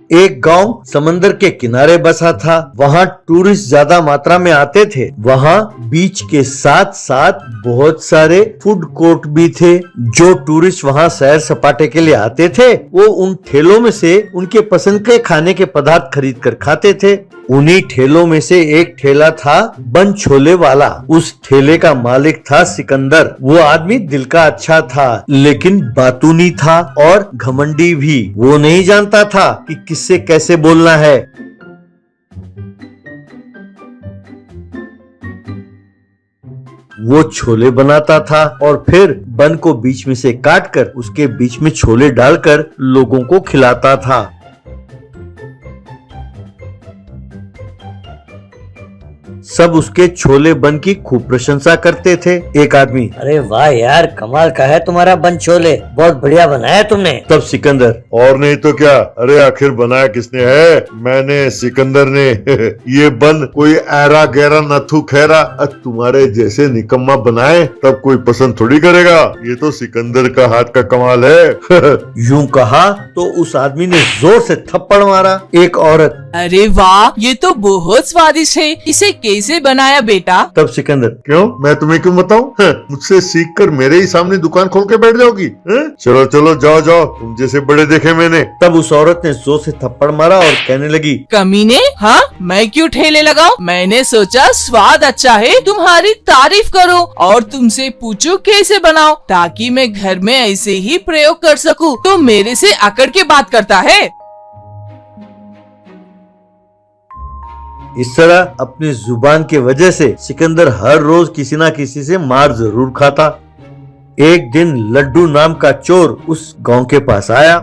एक गांव समंदर के किनारे बसा था। वहाँ टूरिस्ट ज्यादा मात्रा में आते थे। वहाँ बीच के साथ साथ बहुत सारे फूड कोर्ट भी थे। जो टूरिस्ट वहाँ सैर सपाटे के लिए आते थे वो उन ठेलों में से उनके पसंद के खाने के पदार्थ खरीद कर खाते थे। उन्हीं ठेलों में से एक ठेला था बन छोले वाला। उस ठेले का मालिक था सिकंदर। वो आदमी दिल का अच्छा था लेकिन बातूनी था और घमंडी भी। वो नहीं जानता था कि किससे कैसे बोलना है। वो छोले बनाता था और फिर बन को बीच में से काटकर उसके बीच में छोले डालकर लोगों को खिलाता था। सब उसके छोले बन की खूब प्रशंसा करते थे। एक आदमी, अरे वाह यार, कमाल का है तुम्हारा बन छोले, बहुत बढ़िया बनाया तुमने। तब सिकंदर, और नहीं तो क्या, अरे आखिर बनाया किसने है? मैंने, सिकंदर ने। ये बन कोई ऐरा गहरा नथु खैरा तुम्हारे जैसे निकम्मा बनाए तब कोई पसंद थोड़ी करेगा। ये तो सिकंदर का हाथ का कमाल है। यूं कहा तो उस आदमी ने जोर से थप्पड़ मारा। एक औरत, अरे वाह, ये तो बहुत स्वादिष्ट है, इसे कैसे बनाया बेटा? तब सिकंदर, क्यों, मैं तुम्हें क्यों बताऊं? मुझसे सीख कर मेरे ही सामने दुकान खोल के बैठ जाओगी? चलो चलो जाओ जाओ, तुम जैसे बड़े देखे मैंने। तब उस औरत ने जोर से थप्पड़ मारा और कहने लगी, कमीने, हाँ मैं क्यों ठेले लगाऊं? मैंने सोचा स्वाद अच्छा है, तुम्हारी तारीफ करो और तुमसे पूछूं कैसे बनाओ, ताकि मैं घर में ऐसे ही प्रयोग कर सकूं। तो मेरे से अकड़ के बात करता है। इस तरह अपनी जुबान की वजह से सिकंदर हर रोज किसी ना किसी से मार जरूर खाता। एक दिन लड्डू नाम का चोर उस गांव के पास आया।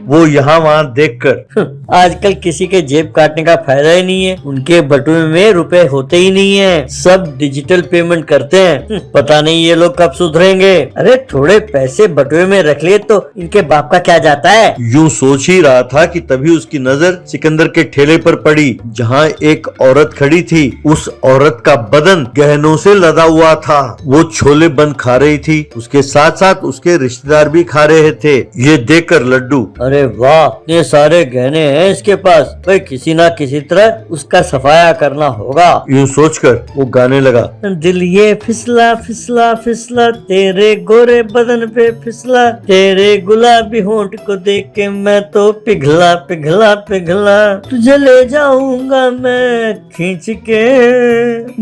वो यहाँ वहाँ देखकर, आजकल किसी के जेब काटने का फायदा ही नहीं है। उनके बटुए में रुपए होते ही नहीं है, सब डिजिटल पेमेंट करते हैं। पता नहीं ये लोग कब सुधरेंगे। अरे थोड़े पैसे बटुए में रख लिए तो इनके बाप का क्या जाता है। यूं सोच ही रहा था कि तभी उसकी नजर सिकंदर के ठेले पर पड़ी, जहाँ एक औरत खड़ी थी। उस औरत का बदन गहनों से लदा हुआ था। वो छोले बन खा रही थी, उसके साथ साथ उसके रिश्तेदार भी खा रहे थे। ये देखकर लड्डू, अरे वाह, ये सारे गहने हैं इसके पास, भाई किसी ना किसी तरह उसका सफाया करना होगा। यूं सोचकर वो गाने लगा, दिल ये फिसला फिसला फिसला तेरे गोरे बदन पे फिसला, तेरे गुलाबी होंठ को देख के मैं तो पिघला पिघला पिघला, तुझे ले जाऊंगा मैं खींच के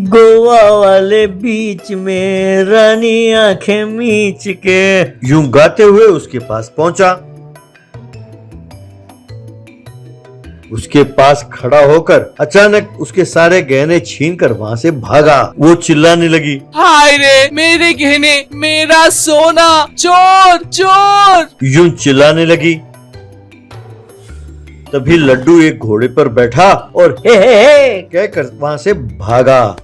गोवा वाले बीच में, रानी आंखें मीच के। यूं गाते हुए उसके पास पहुंचा। उसके पास खड़ा होकर अचानक उसके सारे गहने छीनकर वहाँ से भागा। वो चिल्लाने लगी, हाय रे, मेरे गहने, मेरा सोना, चोर चोर। यूं चिल्लाने लगी। तभी लड्डू एक घोड़े पर बैठा और हे कहकर वहाँ से भागा।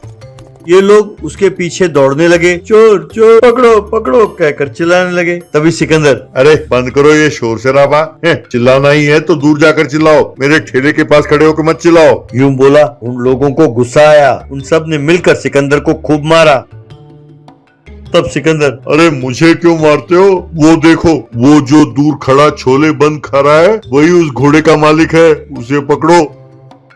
ये लोग उसके पीछे दौड़ने लगे। चोर चोर, पकड़ो पकड़ो कहकर चिल्लाने लगे। तभी सिकंदर, अरे बंद करो ये शोर शराबा, चिल्लाना ही है तो दूर जाकर चिल्लाओ, मेरे ठेले के पास खड़े होकर मत चिल्लाओ। यूं बोला। उन लोगों को गुस्सा आया। उन सब ने मिलकर सिकंदर को खूब मारा। तब सिकंदर, अरे मुझे क्यों मारते हो? वो देखो, वो जो दूर खड़ा छोले बंद खा रहा है वही उस घोड़े का मालिक है, उसे पकड़ो।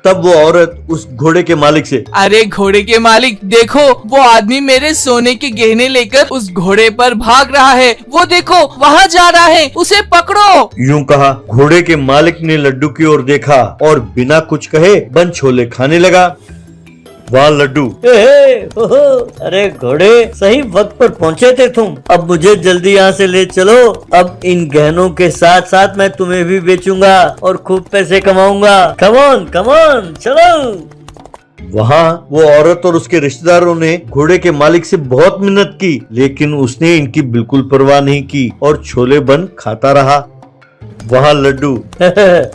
तब वो औरत उस घोड़े के मालिक से, अरे घोड़े के मालिक, देखो वो आदमी मेरे सोने के गहने लेकर उस घोड़े पर भाग रहा है। वो देखो वहाँ जा रहा है, उसे पकड़ो। यूं कहा। घोड़े के मालिक ने लड्डू की ओर देखा और बिना कुछ कहे बन छोले खाने लगा। वाह लड्डू, अरे घोड़े, सही वक्त पर पहुँचे थे तुम। अब मुझे जल्दी यहाँ से ले चलो। अब इन गहनों के साथ साथ मैं तुम्हें भी बेचूंगा और खूब पैसे कमाऊंगा। कमॉन कमॉन, चलो। वहाँ वो औरत और उसके रिश्तेदारों ने घोड़े के मालिक से बहुत मिन्नत की, लेकिन उसने इनकी बिल्कुल परवाह नहीं की और छोले बन खाता रहा। वहाँ लड्डू,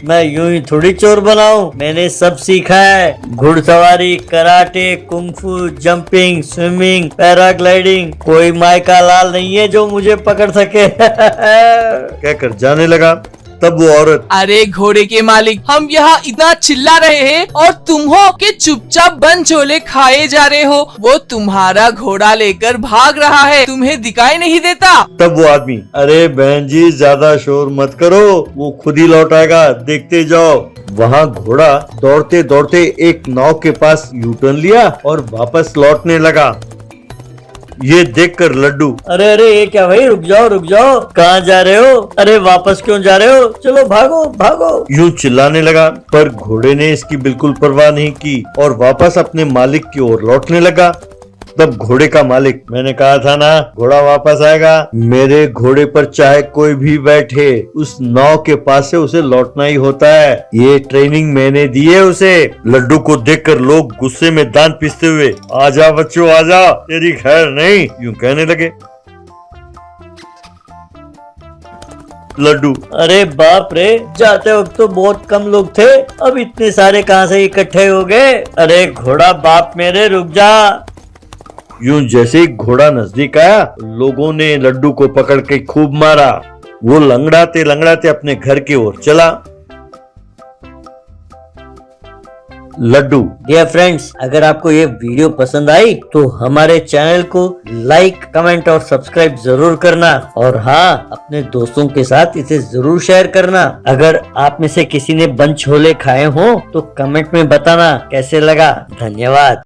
मैं यूं ही थोड़ी चोर बनाऊं, मैंने सब सीखा है। घुड़सवारी, karate, kung fu, jumping, swimming, paragliding. कोई मायका लाल नहीं है जो मुझे पकड़ सके। कहकर जाने लगा। तब वो औरत, अरे घोड़े के मालिक, हम यहाँ इतना चिल्ला रहे हैं और तुम हो कि चुपचाप बन छोले खाए जा रहे हो। वो तुम्हारा घोड़ा लेकर भाग रहा है, तुम्हें दिखाई नहीं देता? तब वो आदमी, अरे बहन जी ज्यादा शोर मत करो, वो खुद ही लौट आएगा, देखते जाओ। वहाँ घोड़ा दौड़ते दौड़ते एक नाव के पास यू टर्न लिया और वापस लौटने लगा। ये देखकर लड्डू, अरे अरे ये क्या भाई, रुक जाओ, कहाँ जा रहे हो? अरे वापस क्यों जा रहे हो? चलो भागो भागो, यूं चिल्लाने लगा। पर घोड़े ने इसकी बिल्कुल परवाह नहीं की और वापस अपने मालिक की ओर लौटने लगा। तब घोड़े का मालिक, मैंने कहा था ना घोड़ा वापस आएगा। मेरे घोड़े पर चाहे कोई भी बैठे, उस नाव के पास से उसे लौटना ही होता है। ये ट्रेनिंग मैंने दी है उसे। लड्डू को देखकर लोग गुस्से में दांत पीसते हुए, आजा बच्चों आजा, तेरी खैर नहीं, यूं कहने लगे। लड्डू, अरे बाप रे, जाते वक्त तो बहुत कम लोग थे, अब इतने सारे कहाँ से इकट्ठे हो गए? अरे घोड़ा बाप मेरे, रुक जा। यूं जैसे ही घोड़ा नजदीक आया, लोगों ने लड्डू को पकड़ के खूब मारा। वो लंगड़ाते लंगड़ाते अपने घर की ओर चला। लड्डू, डियर फ्रेंड्स, अगर आपको ये वीडियो पसंद आई तो हमारे चैनल को लाइक, कमेंट और सब्सक्राइब जरूर करना, और हाँ, अपने दोस्तों के साथ इसे जरूर शेयर करना। अगर आप में से किसी ने बन छोले खाए हो तो कमेंट में बताना कैसे लगा। धन्यवाद।